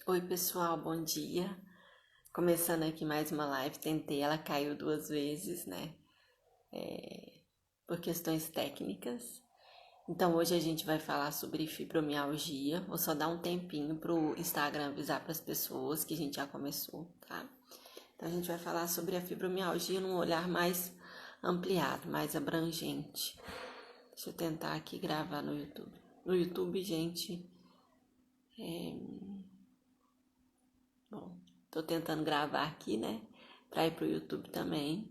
Oi pessoal, bom dia. Começando aqui mais uma live, ela caiu 2 vezes, né? Por questões técnicas. Então hoje a gente vai falar sobre fibromialgia. Vou só dar um tempinho pro Instagram avisar para as pessoas que a gente já começou, tá? Então a gente vai falar sobre a fibromialgia num olhar mais ampliado, mais abrangente. Deixa eu tentar aqui gravar no YouTube. No YouTube, gente, bom, tô tentando gravar aqui, né? Para ir pro YouTube também.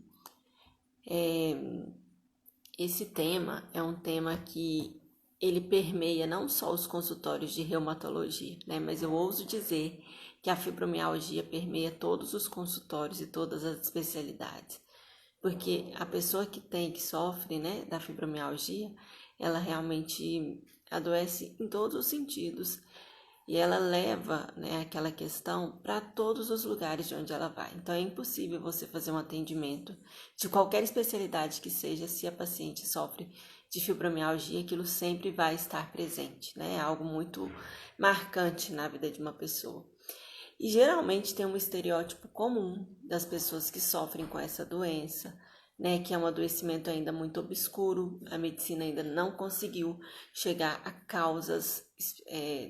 Esse tema é um tema que ele permeia não só os consultórios de reumatologia, né? Mas eu ouso dizer que a fibromialgia permeia todos os consultórios e todas as especialidades. Porque a pessoa que sofre, né, da fibromialgia, ela realmente adoece em todos os sentidos. E ela leva, né, aquela questão para todos os lugares de onde ela vai. Então, é impossível você fazer um atendimento de qualquer especialidade que seja, se a paciente sofre de fibromialgia, aquilo sempre vai estar presente, né? É algo muito marcante na vida de uma pessoa. E geralmente tem um estereótipo comum das pessoas que sofrem com essa doença, né, que é um adoecimento ainda muito obscuro. A medicina ainda não conseguiu chegar a causas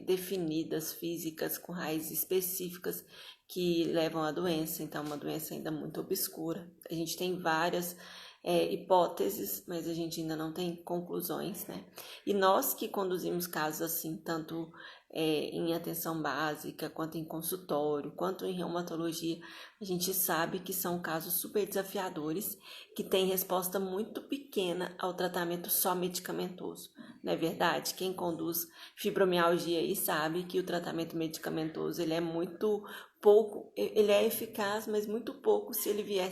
definidas, físicas, com raízes específicas que levam à doença. Então, é uma doença ainda muito obscura. A gente tem várias hipóteses, mas a gente ainda não tem conclusões, né? E nós que conduzimos casos assim, tanto em atenção básica, quanto em consultório, quanto em reumatologia, a gente sabe que são casos super desafiadores, que têm resposta muito pequena ao tratamento só medicamentoso. Não é verdade? Quem conduz fibromialgia aí sabe que o tratamento medicamentoso ele é muito pouco, ele é eficaz, mas muito pouco se ele vier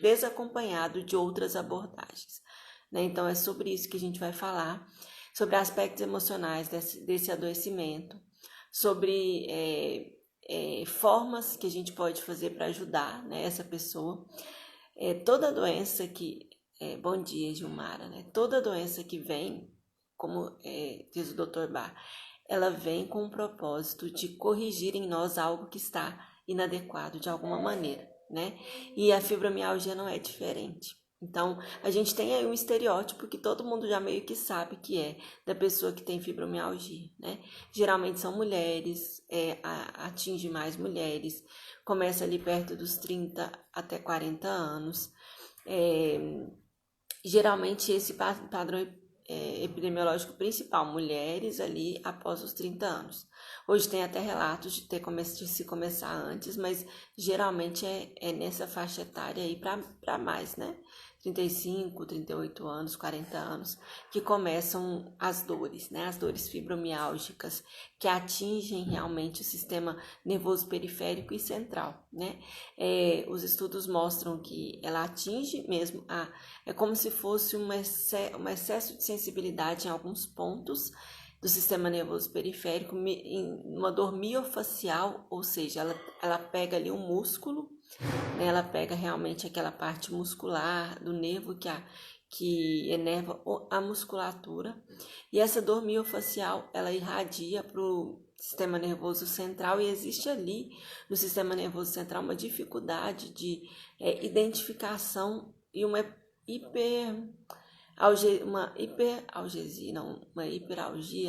desacompanhado de outras abordagens, né? Então é sobre isso que a gente vai falar, sobre aspectos emocionais desse adoecimento, sobre formas que a gente pode fazer para ajudar, né, essa pessoa. Toda doença que... bom dia, Gilmara, né? Toda doença que vem, como diz o Dr. Bar, ela vem com o propósito de corrigir em nós algo que está inadequado de alguma maneira, né? E a fibromialgia não é diferente. Então, a gente tem aí um estereótipo que todo mundo já meio que sabe que é da pessoa que tem fibromialgia, né? Geralmente são mulheres, atinge mais mulheres, começa ali perto dos 30 até 40 anos. Geralmente esse padrão epidemiológico principal, mulheres ali após os 30 anos. Hoje tem até relatos de se começar antes, mas geralmente é nessa faixa etária aí para mais, né? 35, 38 anos, 40 anos, que começam as dores, né? As dores fibromiálgicas, que atingem realmente o sistema nervoso periférico e central, né? Os estudos mostram que ela atinge mesmo é como se fosse um excesso de sensibilidade em alguns pontos do sistema nervoso periférico, em uma dor miofacial, ou seja, ela pega ali um músculo, né? Ela pega realmente aquela parte muscular do nervo que enerva a musculatura, e essa dor miofacial ela irradia para o sistema nervoso central, e existe ali no sistema nervoso central uma dificuldade de identificação e uma hiperalgesia,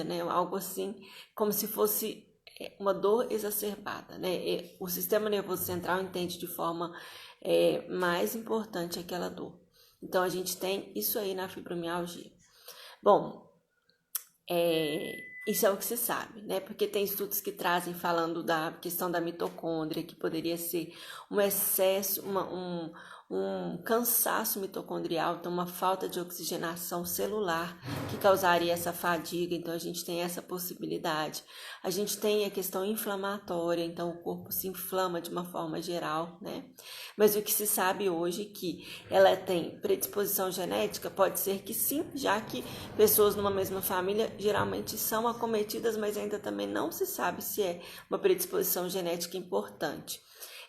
né? Algo assim, como se fosse uma dor exacerbada, né? O sistema nervoso central entende de forma mais importante aquela dor. Então, a gente tem isso aí na fibromialgia. Bom, isso é o que se sabe, né? Porque tem estudos que trazem falando da questão da mitocôndria, que poderia ser um excesso, um cansaço mitocondrial, então uma falta de oxigenação celular que causaria essa fadiga. Então a gente tem essa possibilidade. A gente tem a questão inflamatória, então o corpo se inflama de uma forma geral, né? Mas o que se sabe hoje é que ela tem predisposição genética, pode ser que sim, já que pessoas numa mesma família geralmente são acometidas, mas ainda também não se sabe se é uma predisposição genética importante.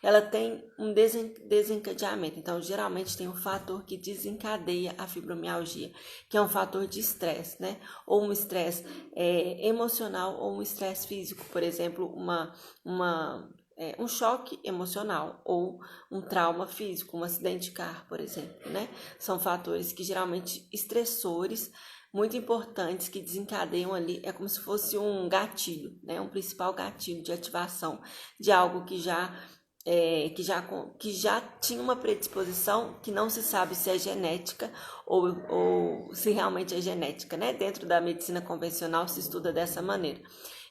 ela tem um desencadeamento. Então, geralmente tem um fator que desencadeia a fibromialgia, que é um fator de estresse, né? Ou um estresse emocional ou um estresse físico, por exemplo, um choque emocional ou um trauma físico, um acidente de carro, por exemplo, né? São fatores que geralmente estressores muito importantes que desencadeiam ali, é como se fosse um gatilho, né? Um principal gatilho de ativação de algo que já tinha uma predisposição que não se sabe se é genética ou se realmente é genética, né? Dentro da medicina convencional se estuda dessa maneira.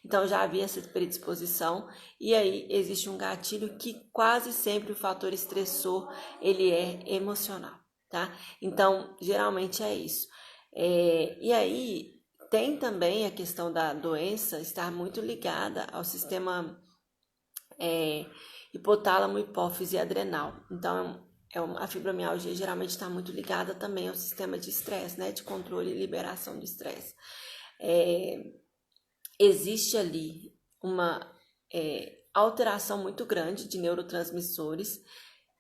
Então já havia essa predisposição e aí existe um gatilho que quase sempre o fator estressor ele é emocional, tá? Então geralmente é isso. E aí tem também a questão da doença estar muito ligada ao sistema hipotálamo, hipófise e adrenal. Então a fibromialgia geralmente está muito ligada também ao sistema de estresse, né? De controle e liberação de estresse. Existe ali uma alteração muito grande de neurotransmissores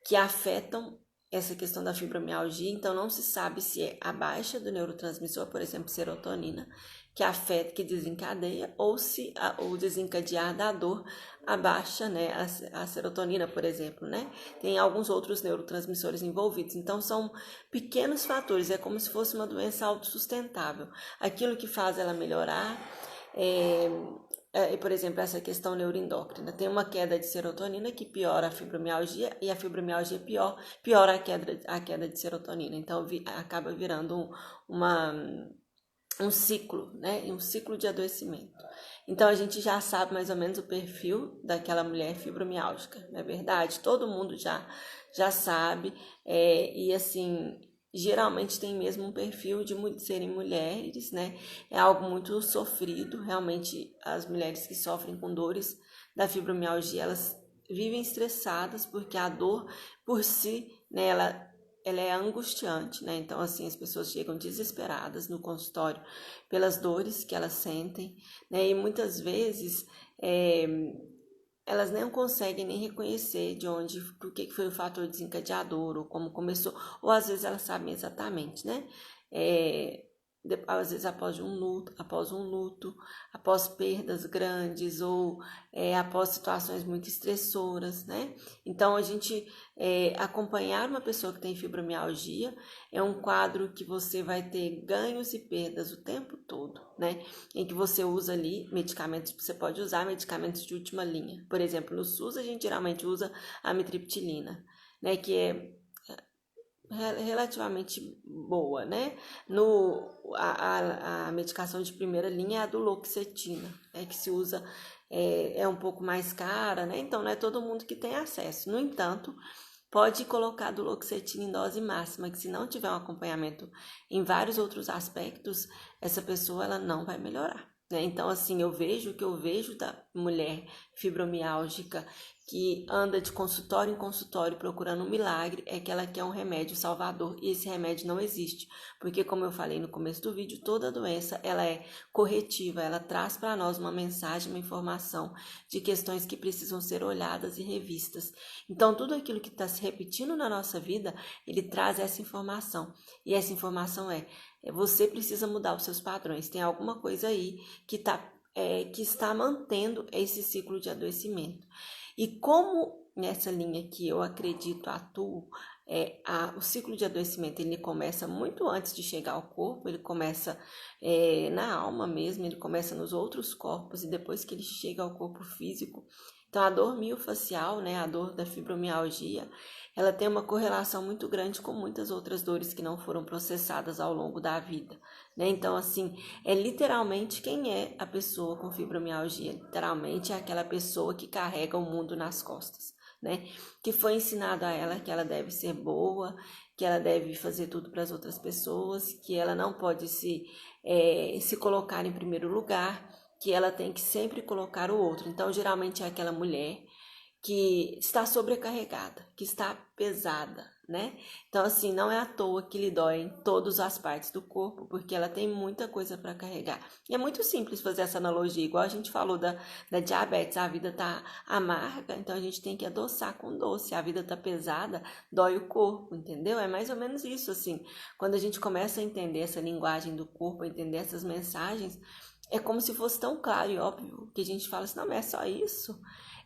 que afetam essa questão da fibromialgia, então não se sabe se é a baixa do neurotransmissor, por exemplo, serotonina, que afeta, que desencadeia, ou se o desencadear da dor abaixa, né, a serotonina, por exemplo, né? Tem alguns outros neurotransmissores envolvidos, então são pequenos fatores, é como se fosse uma doença autossustentável. Aquilo que faz ela melhorar por exemplo, essa questão neuroendócrina. Tem uma queda de serotonina que piora a fibromialgia e a fibromialgia piora a queda de serotonina. Então, acaba virando um ciclo, né? Um ciclo de adoecimento. Então, a gente já sabe mais ou menos o perfil daquela mulher fibromialgica, não é verdade? Todo mundo já sabe, e assim, geralmente tem mesmo um perfil de serem mulheres, né? É algo muito sofrido, realmente as mulheres que sofrem com dores da fibromialgia, elas vivem estressadas porque a dor por si, né, ela é angustiante, né? Então, assim, as pessoas chegam desesperadas no consultório pelas dores que elas sentem, né? E muitas vezes elas não conseguem nem reconhecer por que foi o fator desencadeador, ou como começou, ou às vezes elas sabem exatamente, né? Às vezes após um luto, após perdas grandes ou após situações muito estressoras, né? Então, a gente acompanhar uma pessoa que tem fibromialgia é um quadro que você vai ter ganhos e perdas o tempo todo, né? Em que você usa ali medicamentos, você pode usar medicamentos de última linha. Por exemplo, no SUS a gente geralmente usa a amitriptilina, né? Que é relativamente boa, né? A medicação de primeira linha é a duloxetina, né? Que se usa, é um pouco mais cara, né? Então não é todo mundo que tem acesso. No entanto, pode colocar duloxetina em dose máxima, que se não tiver um acompanhamento em vários outros aspectos, essa pessoa ela não vai melhorar, né? Então, assim, o que eu vejo da mulher fibromiálgica que anda de consultório em consultório procurando um milagre é que ela quer um remédio salvador e esse remédio não existe, porque como eu falei no começo do vídeo, toda doença ela é corretiva, ela traz para nós uma mensagem, uma informação de questões que precisam ser olhadas e revistas. Então tudo aquilo que está se repetindo na nossa vida, ele traz essa informação e essa informação você precisa mudar os seus padrões, tem alguma coisa aí que está mantendo esse ciclo de adoecimento. E como nessa linha que eu acredito, atuo, o ciclo de adoecimento ele começa muito antes de chegar ao corpo, ele começa na alma mesmo, ele começa nos outros corpos e depois que ele chega ao corpo físico. Então a dor miofascial, né, a dor da fibromialgia, ela tem uma correlação muito grande com muitas outras dores que não foram processadas ao longo da vida, né? Então, assim, é literalmente quem é a pessoa com fibromialgia. Literalmente é aquela pessoa que carrega o mundo nas costas, né? Que foi ensinado a ela que ela deve ser boa, que ela deve fazer tudo para as outras pessoas, que ela não pode se colocar em primeiro lugar, que ela tem que sempre colocar o outro. Então, geralmente é aquela mulher que está sobrecarregada, que está pesada, né? Então, assim, não é à toa que lhe dói em todas as partes do corpo, porque ela tem muita coisa para carregar. E é muito simples fazer essa analogia, igual a gente falou da diabetes, a vida tá amarga, então a gente tem que adoçar com doce. A vida tá pesada, dói o corpo, entendeu? É mais ou menos isso, assim. Quando a gente começa a entender essa linguagem do corpo, a entender essas mensagens, é como se fosse tão claro e óbvio que a gente fala assim, não, mas é só isso.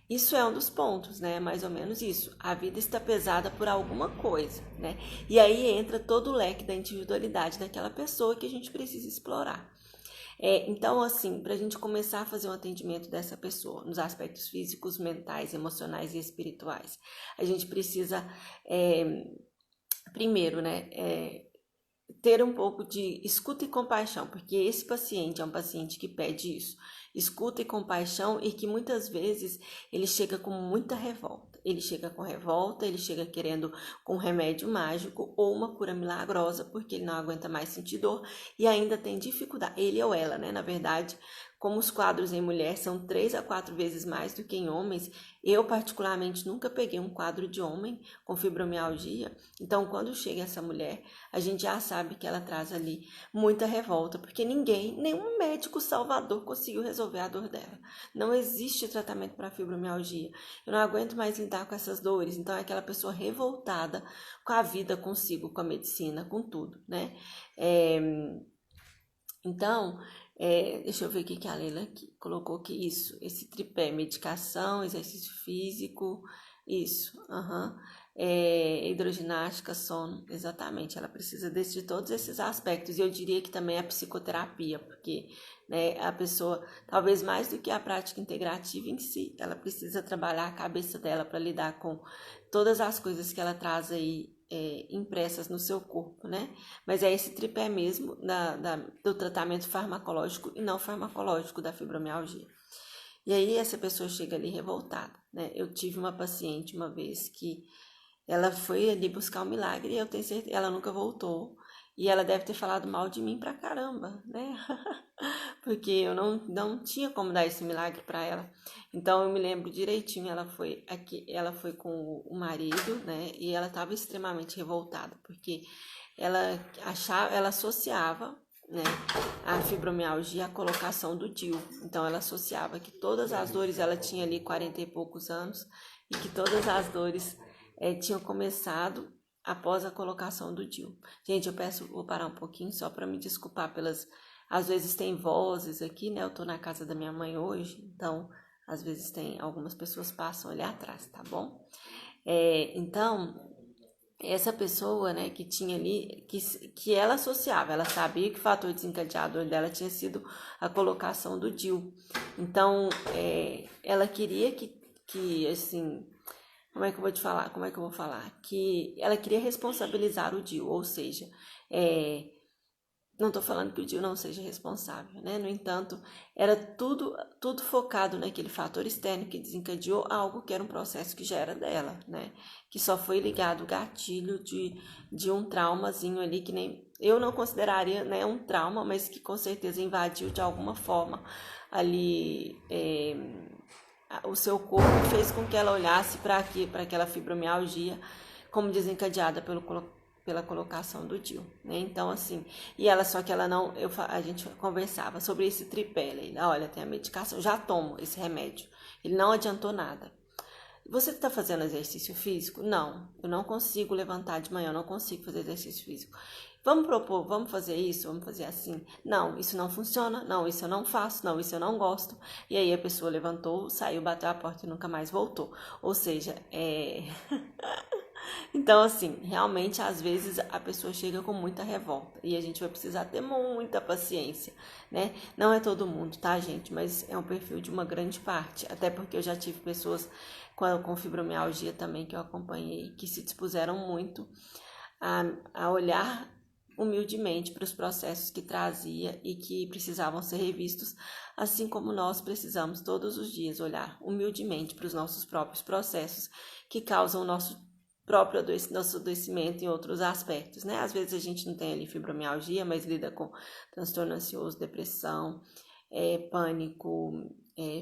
Isso é um dos pontos, né? Mais ou menos isso. A vida está pesada por alguma coisa, né? E aí entra todo o leque da individualidade daquela pessoa que a gente precisa explorar. Então, assim, para a gente começar a fazer um atendimento dessa pessoa nos aspectos físicos, mentais, emocionais e espirituais, a gente precisa, primeiro, né, ter um pouco de escuta e compaixão, porque esse paciente é um paciente que pede isso, escuta e compaixão, e que muitas vezes ele chega com muita revolta. Ele chega com revolta, ele chega querendo com um remédio mágico ou uma cura milagrosa, porque ele não aguenta mais sentir dor e ainda tem dificuldade, ele ou ela, né? Na verdade, como os quadros em mulher são 3 a 4 vezes mais do que em homens, eu particularmente nunca peguei um quadro de homem com fibromialgia, então quando chega essa mulher, a gente já sabe que ela traz ali muita revolta, porque nenhum médico salvador conseguiu resolver a dor dela. Não existe tratamento para fibromialgia. Eu não aguento mais lidar com essas dores. Então é aquela pessoa revoltada com a vida, consigo, com a medicina, com tudo, né? Então, deixa eu ver o que a Leila aqui colocou que isso, esse tripé, medicação, exercício físico, isso, hidroginástica, sono, exatamente, ela precisa de todos esses aspectos, e eu diria que também a psicoterapia, porque, né, a pessoa, talvez mais do que a prática integrativa em si, ela precisa trabalhar a cabeça dela para lidar com todas as coisas que ela traz aí, impressas no seu corpo, né? Mas é esse tripé mesmo do tratamento farmacológico e não farmacológico da fibromialgia. E aí essa pessoa chega ali revoltada, né? Eu tive uma paciente uma vez que ela foi ali buscar um milagre e eu tenho certeza, ela nunca voltou. E ela deve ter falado mal de mim pra caramba, né? Porque eu não tinha como dar esse milagre para ela. Então eu me lembro direitinho, ela foi com o marido, né? E ela estava extremamente revoltada, porque ela associava, né, a fibromialgia à colocação do DIU. Então ela associava que todas as dores, ela tinha ali 40 e poucos anos, e que todas as dores tinham começado após a colocação do DIU. Gente, vou parar um pouquinho só para me desculpar às vezes tem vozes aqui, né? Eu tô na casa da minha mãe hoje, então às vezes tem algumas pessoas passam ali atrás, tá bom? Então, essa pessoa, né, que tinha ali, que ela associava, ela sabia que o fator desencadeador dela tinha sido a colocação do DIU. Então, ela queria que assim, como é que eu vou te falar? Como é que eu vou falar? Que ela queria responsabilizar o DIU, ou seja, não estou falando que o DIU não seja responsável, né? No entanto, era tudo focado naquele fator externo que desencadeou algo que era um processo que já era dela, né? Que só foi ligado o gatilho de um traumazinho ali que nem eu não consideraria, né, um trauma, mas que com certeza invadiu de alguma forma ali o seu corpo e fez com que ela olhasse para aquela fibromialgia como desencadeada pela colocação do DIU, né? Então, assim, só que ela não, a gente conversava sobre esse tripé, olha, tem a medicação, já tomo esse remédio, ele não adiantou nada. Você está fazendo exercício físico? Não, eu não consigo levantar de manhã, eu não consigo fazer exercício físico. Vamos propor, vamos fazer isso, vamos fazer assim. Não, isso não funciona, não, isso eu não faço, não, isso eu não gosto. E aí a pessoa levantou, saiu, bateu a porta e nunca mais voltou. Ou seja, Então, assim, realmente, às vezes a pessoa chega com muita revolta e a gente vai precisar ter muita paciência, né? Não é todo mundo, tá, gente? Mas é um perfil de uma grande parte, até porque eu já tive pessoas com fibromialgia também que eu acompanhei, que se dispuseram muito a olhar humildemente para os processos que trazia e que precisavam ser revistos, assim como nós precisamos todos os dias olhar humildemente para os nossos próprios processos que causam o nosso adoecimento em outros aspectos, né? Às vezes a gente não tem ali fibromialgia, mas lida com transtorno ansioso, depressão, pânico,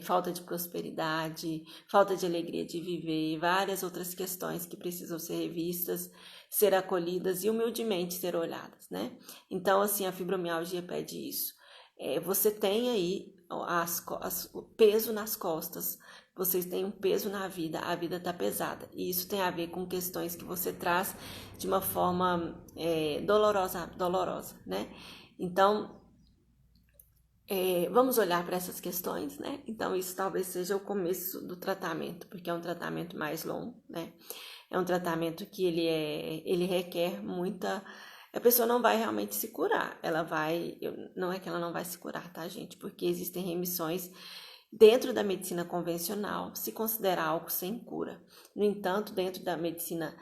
falta de prosperidade, falta de alegria de viver, várias outras questões que precisam ser revistas, ser acolhidas e humildemente ser olhadas, né? Então, assim, a fibromialgia pede isso. Você tem aí o peso nas costas, vocês têm um peso na vida, a vida tá pesada. E isso tem a ver com questões que você traz de uma forma dolorosa, né? Então, vamos olhar para essas questões, né? Então, isso talvez seja o começo do tratamento, porque é um tratamento mais longo, né? É um tratamento que ele requer muita... A pessoa não vai realmente se curar, ela vai... Não é que ela não vai se curar, tá, gente? Porque existem remissões dentro da medicina convencional, se considera algo sem cura. No entanto, dentro da medicina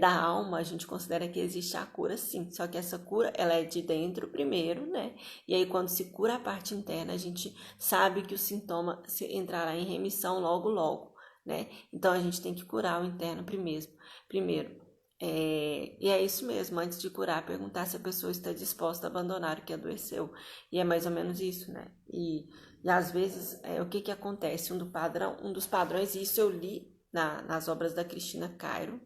da alma, a gente considera que existe a cura, sim. Só que essa cura, ela é de dentro primeiro, né? E aí, quando se cura a parte interna, a gente sabe que o sintoma entrará em remissão logo, né? Então, a gente tem que curar o interno primeiro. E é isso mesmo, antes de curar, perguntar se a pessoa está disposta a abandonar o que adoeceu. E é mais ou menos isso, né? E às vezes, o que acontece? Um dos padrões, e isso eu li nas obras da Cristina Cairo,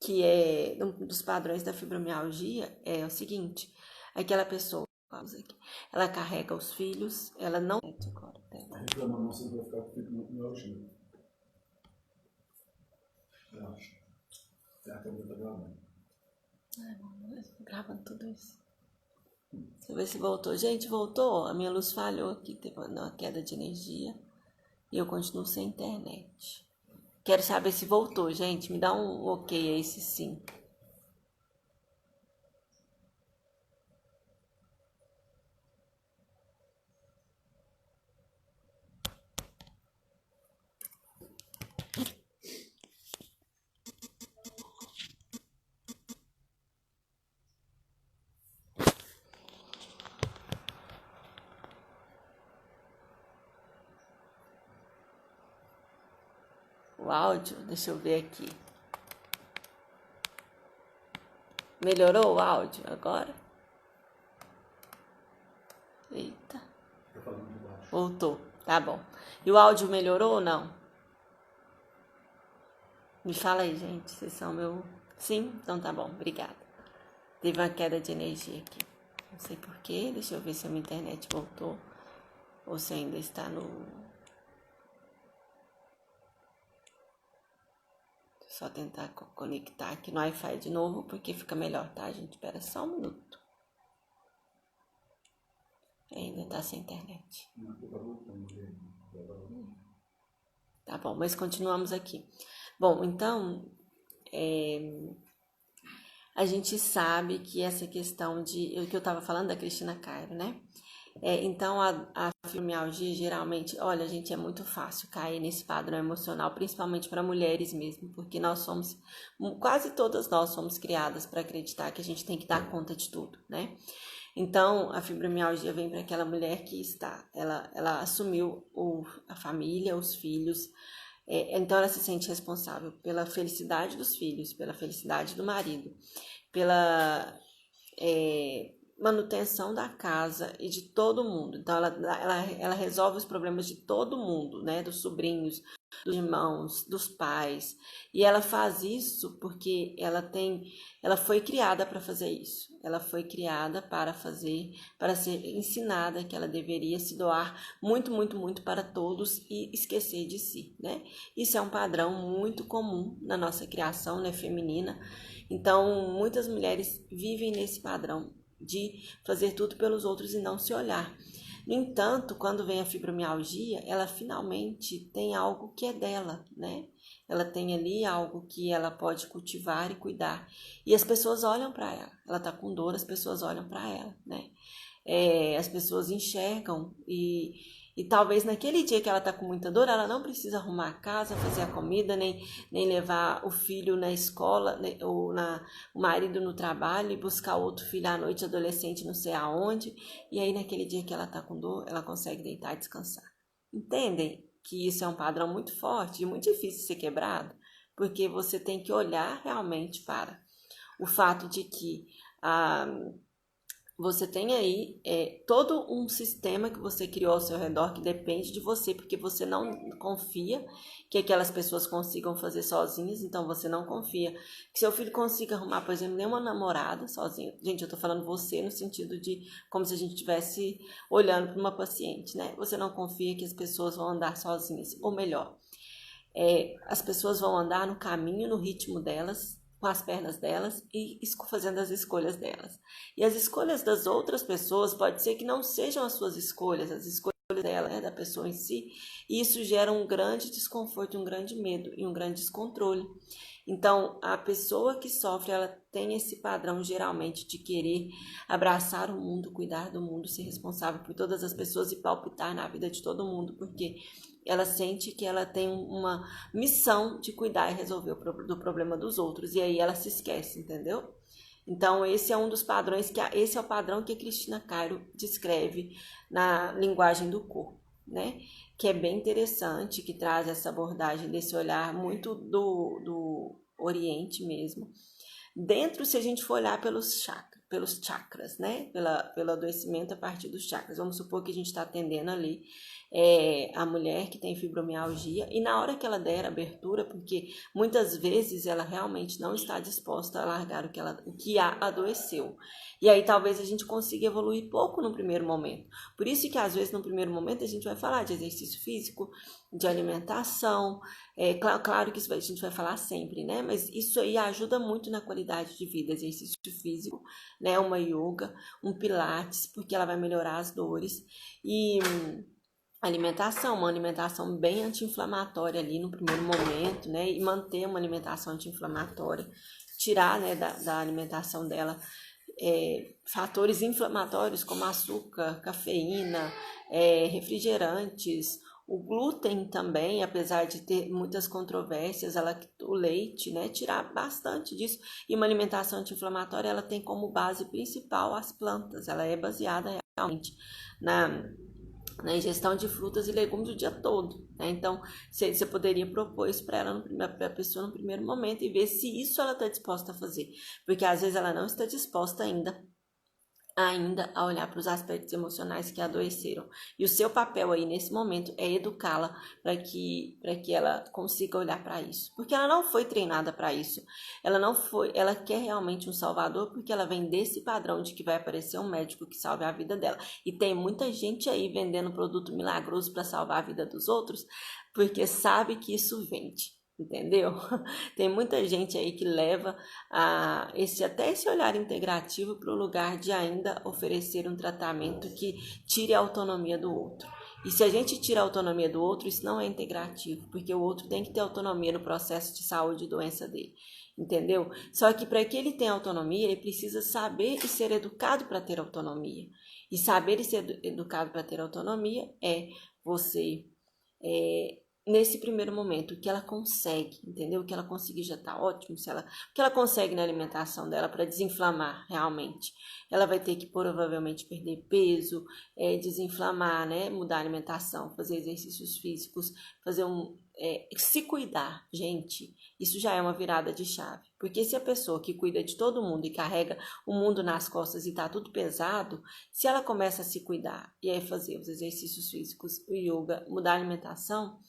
que é um dos padrões da fibromialgia, é o seguinte: aquela pessoa, ela carrega os filhos, ela não... A reclamação sempre vai ficar com fibromialgia. Eu acho. A câmera tá gravando. Gravando tudo isso. Deixa eu ver se voltou. Gente, voltou. A minha luz falhou aqui, teve uma queda de energia. E eu continuo sem internet. Quero saber se voltou, gente. Me dá um ok aí, se sim. O áudio, deixa eu ver aqui. Melhorou o áudio agora? Eita. Voltou, tá bom. E o áudio melhorou ou não? Me fala aí, gente. Vocês são meu... Sim? Então tá bom, obrigada. Teve uma queda de energia aqui. Não sei porquê. Deixa eu ver se a minha internet voltou. Ou se ainda está no... Só tentar conectar aqui no Wi-Fi de novo, porque fica melhor, tá, gente? Espera só um minuto. Ainda tá sem internet. Tá bom, mas continuamos aqui. Bom, então, a gente sabe que essa questão de... O que eu tava falando da Cristina Cairo, né? Então, a fibromialgia, geralmente, olha, gente, é muito fácil cair nesse padrão emocional, principalmente para mulheres mesmo, porque quase todas nós somos criadas para acreditar que a gente tem que dar conta de tudo, né? Então, a fibromialgia vem para aquela mulher que ela assumiu a família, os filhos, então ela se sente responsável pela felicidade dos filhos, pela felicidade do marido, pela... manutenção da casa e de todo mundo. Então, ela resolve os problemas de todo mundo, né? Dos sobrinhos, dos irmãos, dos pais. E ela faz isso porque ela foi criada para fazer isso. Ela foi criada para ser ensinada que ela deveria se doar muito, muito, muito para todos e esquecer de si, né? Isso é um padrão muito comum na nossa criação, né, feminina. Então, muitas mulheres vivem nesse padrão de fazer tudo pelos outros e não se olhar. No entanto, quando vem a fibromialgia, ela finalmente tem algo que é dela, né? Ela tem ali algo que ela pode cultivar e cuidar. E as pessoas olham para ela. Ela tá com dor, as pessoas olham para ela, né? As pessoas enxergam e talvez naquele dia que ela tá com muita dor, ela não precisa arrumar a casa, fazer a comida, nem levar o filho na escola, ou o marido no trabalho e buscar outro filho à noite, adolescente, não sei aonde. E aí naquele dia que ela tá com dor, ela consegue deitar e descansar. Entendem que isso é um padrão muito forte e muito difícil de ser quebrado? Porque você tem que olhar realmente para o fato de que você tem aí todo um sistema que você criou ao seu redor que depende de você, porque você não confia que aquelas pessoas consigam fazer sozinhas, então você não confia que seu filho consiga arrumar, por exemplo, nenhuma namorada sozinho. Gente, eu tô falando você no sentido de como se a gente estivesse olhando para uma paciente, né? Você não confia que as pessoas vão andar sozinhas, ou melhor, as pessoas vão andar no caminho, no ritmo delas, com as pernas delas e fazendo as escolhas delas. E as escolhas das outras pessoas pode ser que não sejam as suas escolhas, as escolhas dela, da pessoa em si, e isso gera um grande desconforto, um grande medo e um grande descontrole. Então, a pessoa que sofre, ela tem esse padrão geralmente de querer abraçar o mundo, cuidar do mundo, ser responsável por todas as pessoas e palpitar na vida de todo mundo, porque ela sente que ela tem uma missão de cuidar e resolver do problema dos outros, e aí ela se esquece, entendeu? Então, esse é um dos padrões, esse é o padrão que a Cristina Cairo descreve na linguagem do corpo, né? Que é bem interessante, que traz essa abordagem desse olhar muito do Oriente mesmo. Dentro, se a gente for olhar pelos chakras, né? Pelo adoecimento a partir dos chakras. Vamos supor que a gente está atendendo ali a mulher que tem fibromialgia e na hora que ela der abertura, porque muitas vezes ela realmente não está disposta a largar o que a adoeceu. E aí talvez a gente consiga evoluir pouco no primeiro momento. Por isso que às vezes no primeiro momento a gente vai falar de exercício físico, de alimentação. Claro que isso a gente vai falar sempre, né? Mas isso aí ajuda muito na qualidade de vida, exercício físico, né? Uma yoga, um pilates, porque ela vai melhorar as dores. E alimentação, uma alimentação bem anti-inflamatória ali no primeiro momento, né? E manter uma alimentação anti-inflamatória, tirar, né, da alimentação dela fatores inflamatórios como açúcar, cafeína, refrigerantes, o glúten também, apesar de ter muitas controvérsias, o leite, né, tirar bastante disso. E uma alimentação anti-inflamatória, ela tem como base principal as plantas, ela é baseada realmente na ingestão de frutas e legumes o dia todo, né? Então, você poderia propor isso para a pessoa no primeiro momento e ver se isso ela está disposta a fazer, porque às vezes ela não está disposta ainda a olhar para os aspectos emocionais que a adoeceram. E o seu papel aí nesse momento é educá-la para que ela consiga olhar para isso. Porque ela não foi treinada para isso. Ela quer realmente um salvador porque ela vem desse padrão de que vai aparecer um médico que salve a vida dela. E tem muita gente aí vendendo produto milagroso para salvar a vida dos outros, porque sabe que isso vende. Entendeu? Tem muita gente aí que leva até esse olhar integrativo para o lugar de ainda oferecer um tratamento que tire a autonomia do outro. E se a gente tira a autonomia do outro, isso não é integrativo, porque o outro tem que ter autonomia no processo de saúde e doença dele. Entendeu? Só que para que ele tenha autonomia, ele precisa saber e ser educado para ter autonomia. E saber e ser educado para ter autonomia é você nesse primeiro momento, o que ela consegue, entendeu? O que ela conseguir já tá ótimo. O que ela consegue na alimentação dela para desinflamar realmente. Ela vai ter que provavelmente perder peso, desinflamar, né? Mudar a alimentação, fazer exercícios físicos, se cuidar, gente. Isso já é uma virada de chave. Porque se a pessoa que cuida de todo mundo e carrega o mundo nas costas e tá tudo pesado, se ela começa a se cuidar e aí fazer os exercícios físicos, o yoga, mudar a alimentação,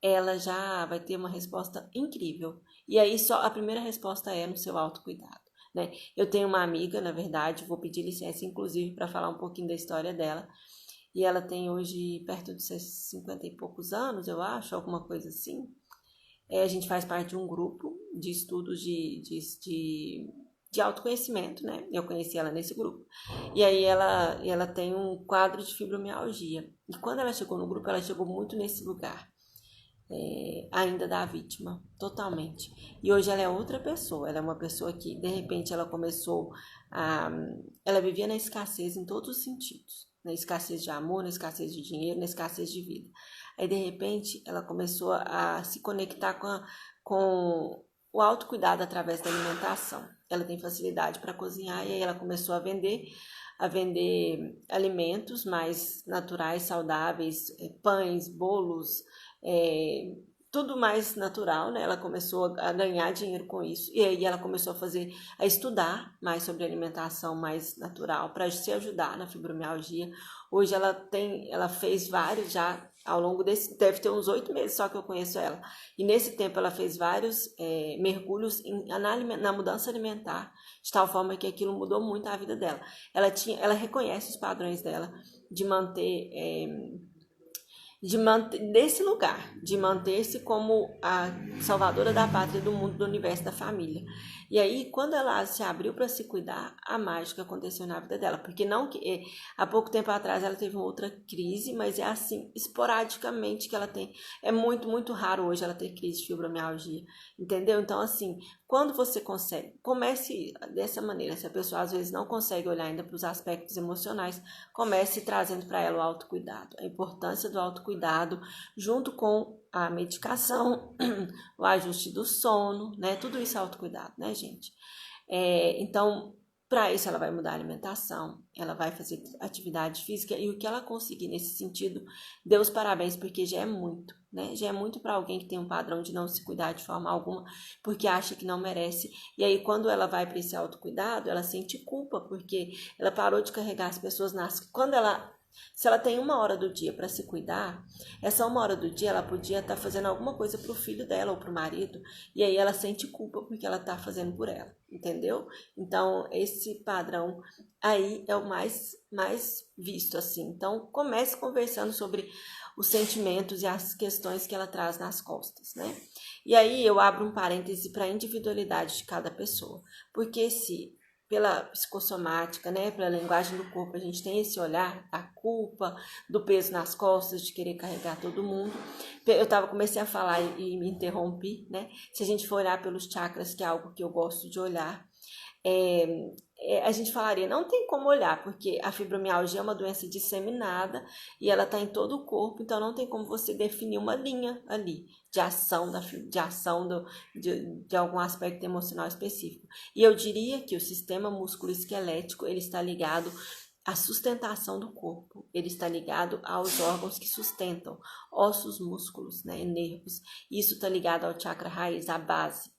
ela já vai ter uma resposta incrível. E aí só a primeira resposta é no seu autocuidado, né? Eu tenho uma amiga, na verdade, vou pedir licença inclusive para falar um pouquinho da história dela. E ela tem hoje perto de 50 e poucos anos, eu acho, alguma coisa assim. A gente faz parte de um grupo de estudos de autoconhecimento, né? Eu conheci ela nesse grupo. E aí ela tem um quadro de fibromialgia. E quando ela chegou no grupo, ela chegou muito nesse lugar. Ainda da vítima, totalmente. E hoje ela é outra pessoa, ela é uma pessoa que, de repente, ela vivia na escassez em todos os sentidos, na escassez de amor, na escassez de dinheiro, na escassez de vida. Aí, de repente, ela começou a se conectar com o autocuidado através da alimentação. Ela tem facilidade para cozinhar e aí ela começou a vender alimentos mais naturais, saudáveis, pães, bolos, tudo mais natural, né? Ela começou a ganhar dinheiro com isso e aí ela começou a estudar mais sobre alimentação mais natural para se ajudar na fibromialgia. Hoje ela fez vários já ao longo deve ter uns 8 meses só que eu conheço ela. E nesse tempo ela fez vários mergulhos na mudança alimentar, de tal forma que aquilo mudou muito a vida dela. Ela reconhece os padrões dela de manter desse lugar, de manter-se como a salvadora da pátria, do mundo, do universo, da família. E aí, quando ela se abriu para se cuidar, a mágica aconteceu na vida dela. Porque não que há pouco tempo atrás ela teve uma outra crise, mas é assim, esporadicamente que ela tem. É muito, muito raro hoje ela ter crise de fibromialgia, entendeu? Então, assim, quando você consegue, comece dessa maneira. Se a pessoa às vezes não consegue olhar ainda para os aspectos emocionais, comece trazendo para ela o autocuidado, a importância do autocuidado, junto com a medicação, o ajuste do sono, né? Tudo isso é autocuidado, né, gente? Então, para isso ela vai mudar a alimentação, ela vai fazer atividade física e o que ela conseguir nesse sentido, dê os parabéns, porque já é muito, né? Já é muito para alguém que tem um padrão de não se cuidar de forma alguma, porque acha que não merece. E aí, quando ela vai para esse autocuidado, ela sente culpa, porque ela parou de carregar as pessoas se ela tem 1 hora do dia para se cuidar, essa 1 hora do dia ela podia estar fazendo alguma coisa para o filho dela ou para o marido, e aí ela sente culpa porque ela está fazendo por ela, entendeu? Então, esse padrão aí é o mais visto, assim. Então, comece conversando sobre os sentimentos e as questões que ela traz nas costas, né? E aí eu abro um parêntese para a individualidade de cada pessoa, porque se pela psicossomática, né, pela linguagem do corpo, a gente tem esse olhar da culpa, do peso nas costas, de querer carregar todo mundo. Comecei a falar e me interrompi, né? Se a gente for olhar pelos chakras, que é algo que eu gosto de olhar, a gente falaria, não tem como olhar, porque a fibromialgia é uma doença disseminada e ela está em todo o corpo, então não tem como você definir uma linha ali de ação, de algum aspecto emocional específico. E eu diria que o sistema músculo-esquelético, ele está ligado à sustentação do corpo, ele está ligado aos órgãos que sustentam, ossos, músculos, né, e nervos. Isso está ligado ao chakra raiz, à base.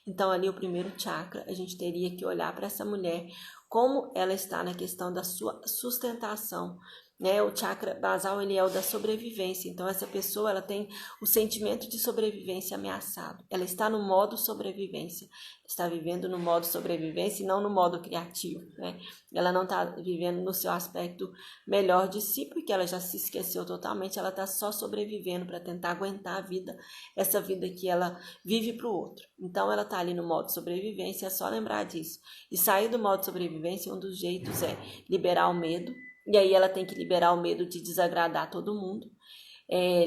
Então ali o primeiro chakra, a gente teria que olhar para essa mulher como ela está na questão da sua sustentação, né? O chakra basal, ele é o da sobrevivência. Então essa pessoa, ela tem o sentimento de sobrevivência ameaçado. Ela está no modo sobrevivência. Está vivendo no modo sobrevivência e não no modo criativo, né? Ela não está vivendo no seu aspecto melhor de si, porque ela já se esqueceu totalmente. Ela está só sobrevivendo para tentar aguentar a vida, essa vida que ela vive para o outro. Então ela está ali no modo sobrevivência, é só lembrar disso. E sair do modo sobrevivência, um dos jeitos é liberar o medo. E aí ela tem que liberar o medo de desagradar todo mundo,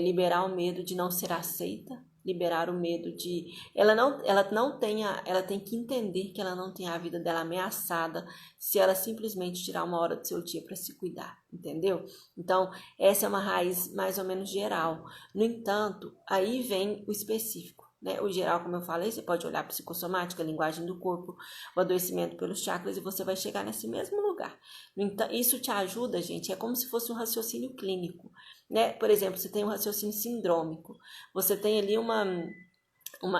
liberar o medo de não ser aceita, liberar o medo de... Ela tem que entender que ela não tem a vida dela ameaçada se ela simplesmente tirar 1 hora do seu dia para se cuidar, entendeu? Então, essa é uma raiz mais ou menos geral. No entanto, aí vem o específico. Né? O geral, como eu falei, você pode olhar a psicossomática, a linguagem do corpo, o adoecimento pelos chakras e você vai chegar nesse mesmo lugar. Então, isso te ajuda, gente, é como se fosse um raciocínio clínico, né? Por exemplo, você tem um raciocínio sindrômico, você tem ali uma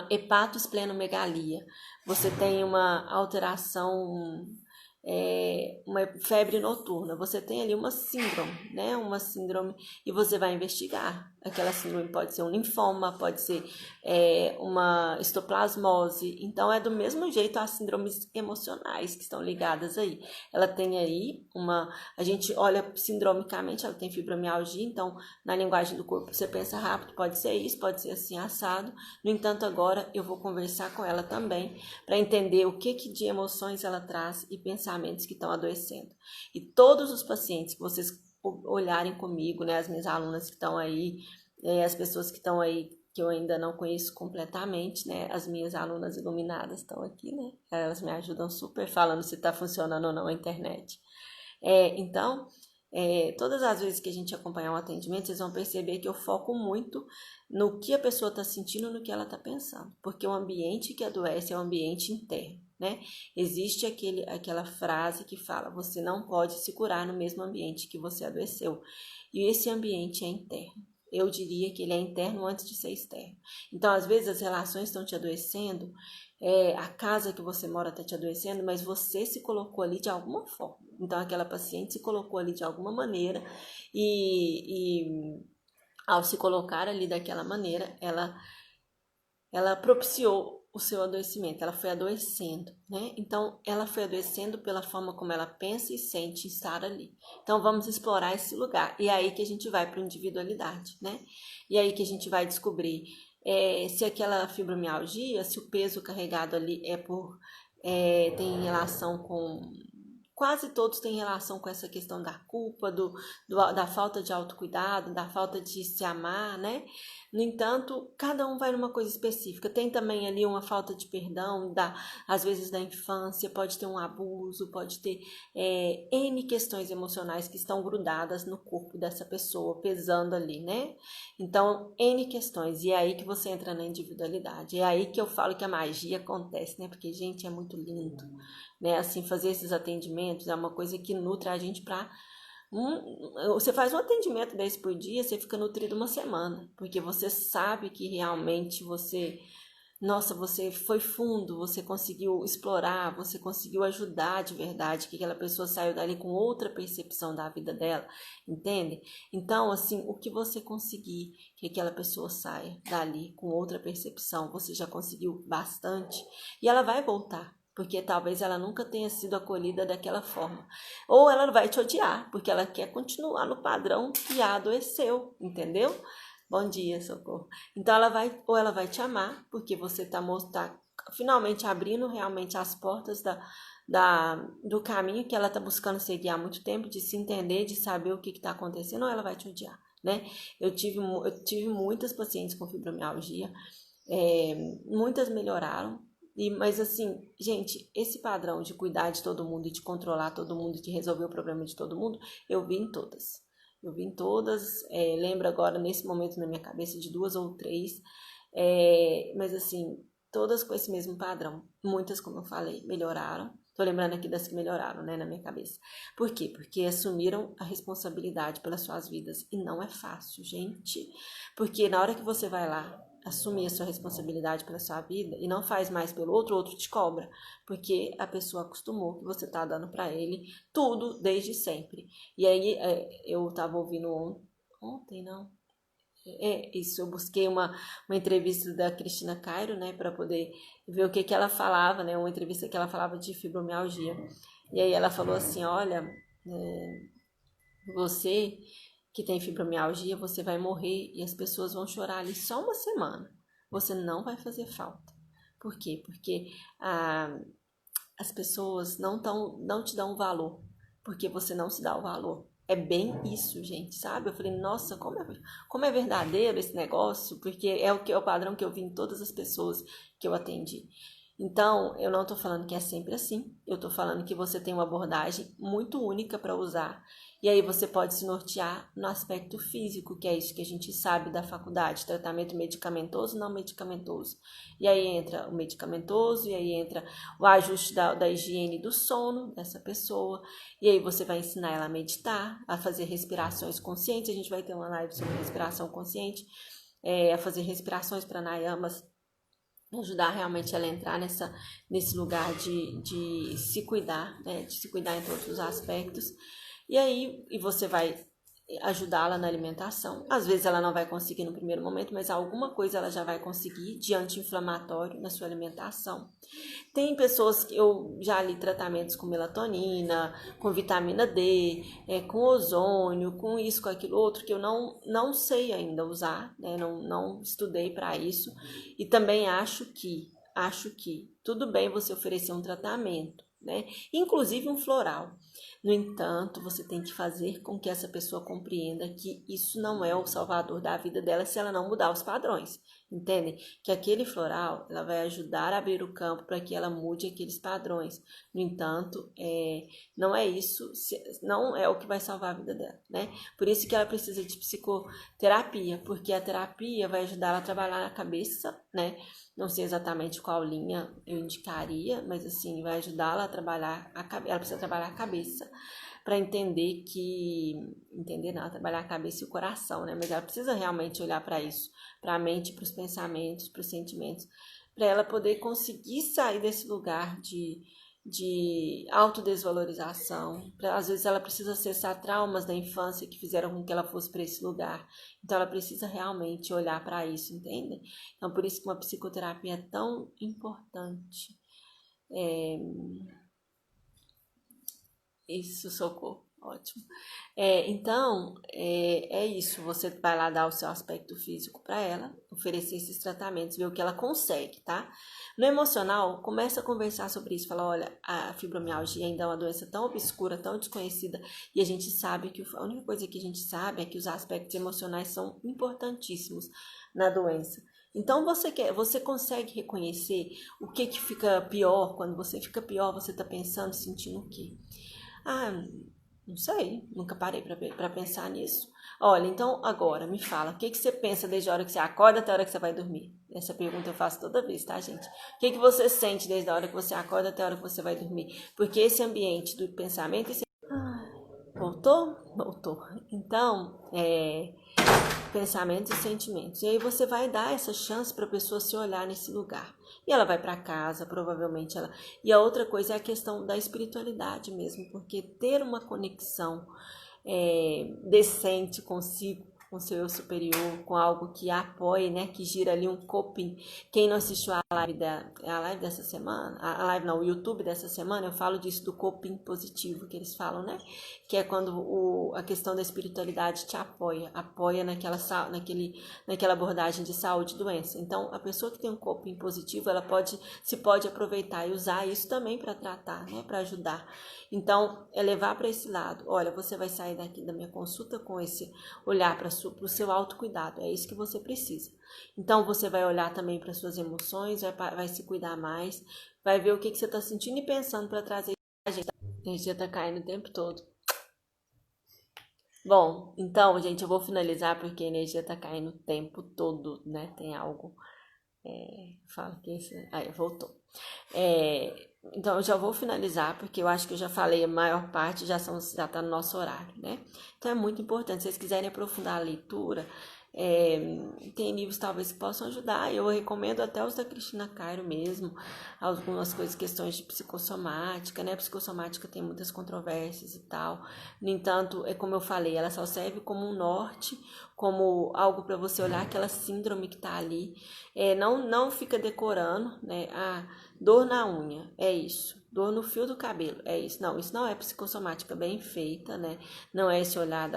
hepatosplenomegalia, você tem uma alteração, uma febre noturna, você tem ali uma síndrome, né? Uma síndrome, e você vai investigar. Aquela síndrome pode ser um linfoma, pode ser uma histoplasmose. Então, é do mesmo jeito as síndromes emocionais que estão ligadas aí. Ela tem aí a gente olha sindromicamente, ela tem fibromialgia, então, na linguagem do corpo, você pensa rápido, pode ser isso, pode ser assim, assado. No entanto, agora eu vou conversar com ela também, para entender o que de emoções ela traz e pensamentos que estão adoecendo. E todos os pacientes que vocês olharem comigo, né, as minhas alunas que estão aí, as pessoas que estão aí que eu ainda não conheço completamente, né, as minhas alunas iluminadas estão aqui, né, elas me ajudam super falando se está funcionando ou não a internet. Então, todas as vezes que a gente acompanhar um atendimento, vocês vão perceber que eu foco muito no que a pessoa está sentindo, no que ela está pensando, porque o ambiente que adoece é o ambiente interno. Né? Existe aquela frase que fala, você não pode se curar no mesmo ambiente que você adoeceu. E esse ambiente é interno. eu diria que ele é interno antes de ser externo. Então, às vezes, as relações estão te adoecendo, a casa que você mora está te adoecendo, mas você se colocou ali de alguma forma. Então, aquela paciente se colocou ali de alguma maneira e ao se colocar ali daquela maneira, ela propiciou o seu adoecimento, ela foi adoecendo, né? Então, ela foi adoecendo pela forma como ela pensa e sente estar ali. Então, vamos explorar esse lugar. E é aí que a gente vai para a individualidade, né? E é aí que a gente vai descobrir se aquela fibromialgia, se o peso carregado ali tem relação com... Quase todos têm relação com essa questão da culpa, da falta de autocuidado, da falta de se amar, né? No entanto, cada um vai numa coisa específica. Tem também ali uma falta de perdão, às vezes da infância, pode ter um abuso, pode ter N questões emocionais que estão grudadas no corpo dessa pessoa, pesando ali, né? Então, N questões. E é aí que você entra na individualidade. É aí que eu falo que a magia acontece, né? Porque, gente, é muito lindo, né? Assim, fazer esses atendimentos é uma coisa que nutre a gente para... Você faz um atendimento desse por dia, você fica nutrido uma semana, porque você sabe que realmente você foi fundo, você conseguiu explorar, você conseguiu ajudar de verdade, que aquela pessoa saiu dali com outra percepção da vida dela, entende? Então, assim, o que você conseguir que aquela pessoa saia dali com outra percepção, você já conseguiu bastante, e ela vai voltar. Porque talvez ela nunca tenha sido acolhida daquela forma. Ou ela vai te odiar, porque ela quer continuar no padrão que a adoeceu, entendeu? Bom dia, Socorro. Então ela vai te amar, porque você tá finalmente abrindo realmente as portas do caminho que ela tá buscando seguir há muito tempo, de se entender, de saber o que está acontecendo, ou ela vai te odiar, né? Eu tive muitas pacientes com fibromialgia, muitas melhoraram. Mas assim, gente, esse padrão de cuidar de todo mundo e de controlar todo mundo, de resolver o problema de todo mundo, eu vi em todas. Lembro agora nesse momento na minha cabeça de 2 ou 3, mas assim, todas com esse mesmo padrão. Muitas, como eu falei, melhoraram. Tô lembrando aqui das que melhoraram, né, na minha cabeça. Por quê? Porque assumiram a responsabilidade pelas suas vidas. E não é fácil, gente. Porque na hora que você vai lá assumir a sua responsabilidade pela sua vida e não faz mais pelo outro, o outro te cobra, porque a pessoa acostumou que você tá dando para ele tudo desde sempre. E aí eu tava ouvindo ontem, não? Isso, eu busquei uma entrevista da Cristina Cairo, né, para poder ver o que ela falava, né, uma entrevista que ela falava de fibromialgia. E aí ela falou assim, olha, você que tem fibromialgia, você vai morrer e as pessoas vão chorar ali só uma semana. Você não vai fazer falta. Por quê? Porque as pessoas não te dão valor, porque você não se dá o valor. É bem isso, gente, sabe? Eu falei, nossa, como é verdadeiro esse negócio, porque é o padrão que eu vi em todas as pessoas que eu atendi. Então, eu não tô falando que é sempre assim, eu tô falando que você tem uma abordagem muito única para usar. E aí você pode se nortear no aspecto físico, que é isso que a gente sabe da faculdade, tratamento medicamentoso, não medicamentoso. E aí entra o medicamentoso, e aí entra o ajuste da higiene do sono dessa pessoa. E aí você vai ensinar ela a meditar, a fazer respirações conscientes. A gente vai ter uma live sobre respiração consciente, a fazer respirações pranayamas, ajudar realmente ela a entrar nesse lugar de se cuidar, né? De se cuidar em todos os aspectos. E aí você vai ajudá-la na alimentação. Às vezes ela não vai conseguir no primeiro momento, mas alguma coisa ela já vai conseguir de anti-inflamatório na sua alimentação. Tem pessoas que eu já li tratamentos com melatonina, com vitamina D, com ozônio, com isso, com aquilo outro, que eu não sei ainda usar, né? Não estudei para isso. E também acho que tudo bem você oferecer um tratamento, né? Inclusive um floral. No entanto, você tem que fazer com que essa pessoa compreenda que isso não é o salvador da vida dela se ela não mudar os padrões. Entende? Que aquele floral, ela vai ajudar a abrir o campo para que ela mude aqueles padrões. No entanto, não é isso, não é o que vai salvar a vida dela, né? Por isso que ela precisa de psicoterapia, porque a terapia vai ajudar ela a trabalhar a cabeça, né? Não sei exatamente qual linha eu indicaria, mas assim, vai ajudá-la a trabalhar ela precisa trabalhar a cabeça, para entender não, trabalhar a cabeça e o coração, né? Mas ela precisa realmente olhar para isso, para a mente, para os pensamentos, para os sentimentos, para ela poder conseguir sair desse lugar de autodesvalorização. Às vezes ela precisa acessar traumas da infância que fizeram com que ela fosse para esse lugar. Então ela precisa realmente olhar para isso, entende? Então por isso que uma psicoterapia é tão importante. Isso, socorro. Ótimo. Então, é isso. Você vai lá dar o seu aspecto físico para ela, oferecer esses tratamentos, ver o que ela consegue, tá? No emocional, começa a conversar sobre isso. Fala, olha, a fibromialgia ainda é uma doença tão obscura, tão desconhecida, e a gente sabe que a única coisa que a gente sabe é que os aspectos emocionais são importantíssimos na doença. Então você consegue reconhecer o que fica pior. Quando você fica pior, você está pensando, sentindo o quê? Não sei, nunca parei para pensar nisso. Olha, então agora me fala, o que você pensa desde a hora que você acorda até a hora que você vai dormir? Essa pergunta eu faço toda vez, tá, gente? O que você sente desde a hora que você acorda até a hora que você vai dormir? Porque esse ambiente do pensamento... Voltou? Voltou. Então, pensamentos e sentimentos. E aí você vai dar essa chance para a pessoa se olhar nesse lugar. E ela vai para casa, provavelmente ela... E a outra coisa é a questão da espiritualidade mesmo, porque ter uma conexão decente consigo, com seu eu superior, com algo que apoie, né, que gira ali um coping. Quem não assistiu a live dessa semana, a live não, o YouTube dessa semana, eu falo disso do coping positivo que eles falam, né, que é quando a questão da espiritualidade te apoia naquela abordagem de saúde e doença. Então, a pessoa que tem um coping positivo, ela pode aproveitar e usar isso também para tratar, né, para ajudar. Então, é levar para esse lado. Olha, você vai sair daqui da minha consulta com esse olhar para o seu autocuidado. É isso que você precisa. Então, você vai olhar também para suas emoções, vai se cuidar mais, vai ver o que você está sentindo e pensando para trazer a gente. A energia está caindo o tempo todo. Bom, então, gente, eu vou finalizar porque a energia está caindo o tempo todo, né? Tem algo... fala que isso... Aí, voltou. Então, eu já vou finalizar, porque eu acho que eu já falei a maior parte, já está no nosso horário, né? Então, é muito importante. Se vocês quiserem aprofundar a leitura, tem livros talvez que possam ajudar. Eu recomendo até os da Cristina Cairo mesmo, algumas coisas, questões de psicossomática, né? A psicossomática tem muitas controvérsias e tal. No entanto, como eu falei, ela só serve como um norte, como algo para você olhar aquela síndrome que está ali. Não fica decorando, né? Dor na unha, é isso. Dor no fio do cabelo, é isso. Não, isso não é psicossomática bem feita, né? Não é esse olhar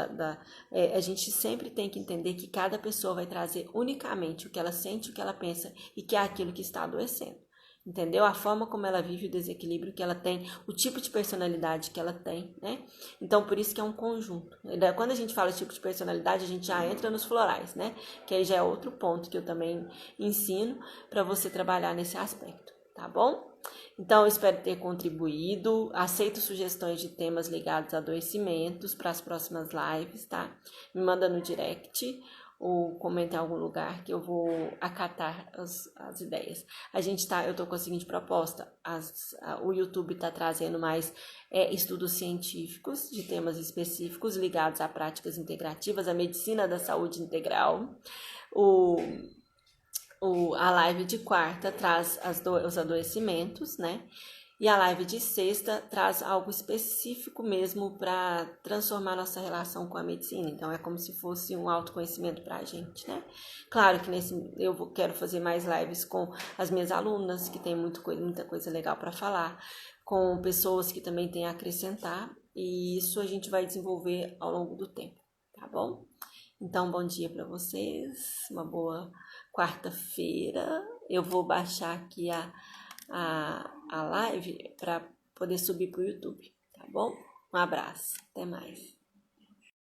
a gente sempre tem que entender que cada pessoa vai trazer unicamente o que ela sente, o que ela pensa e que é aquilo que está adoecendo. Entendeu? A forma como ela vive, o desequilíbrio que ela tem, o tipo de personalidade que ela tem, né? Então, por isso que é um conjunto. Quando a gente fala tipo de personalidade, a gente já entra nos florais, né? Que aí já é outro ponto que eu também ensino para você trabalhar nesse aspecto, tá bom? Então, eu espero ter contribuído. Aceito sugestões de temas ligados a adoecimentos para as próximas lives, tá? Me manda no direct ou comenta em algum lugar que eu vou acatar as ideias. Eu tô com a seguinte proposta, o YouTube tá trazendo mais estudos científicos de temas específicos ligados a práticas integrativas, a medicina da saúde integral. A live de quarta traz os adoecimentos, né? E a live de sexta traz algo específico mesmo para transformar nossa relação com a medicina. Então, é como se fosse um autoconhecimento para a gente, né? Claro que eu quero fazer mais lives com as minhas alunas, que tem muita coisa legal para falar, com pessoas que também têm a acrescentar, e isso a gente vai desenvolver ao longo do tempo, tá bom? Então, bom dia para vocês, uma boa quarta-feira. Eu vou baixar aqui a live para poder subir para o YouTube, tá bom? Um abraço, até mais.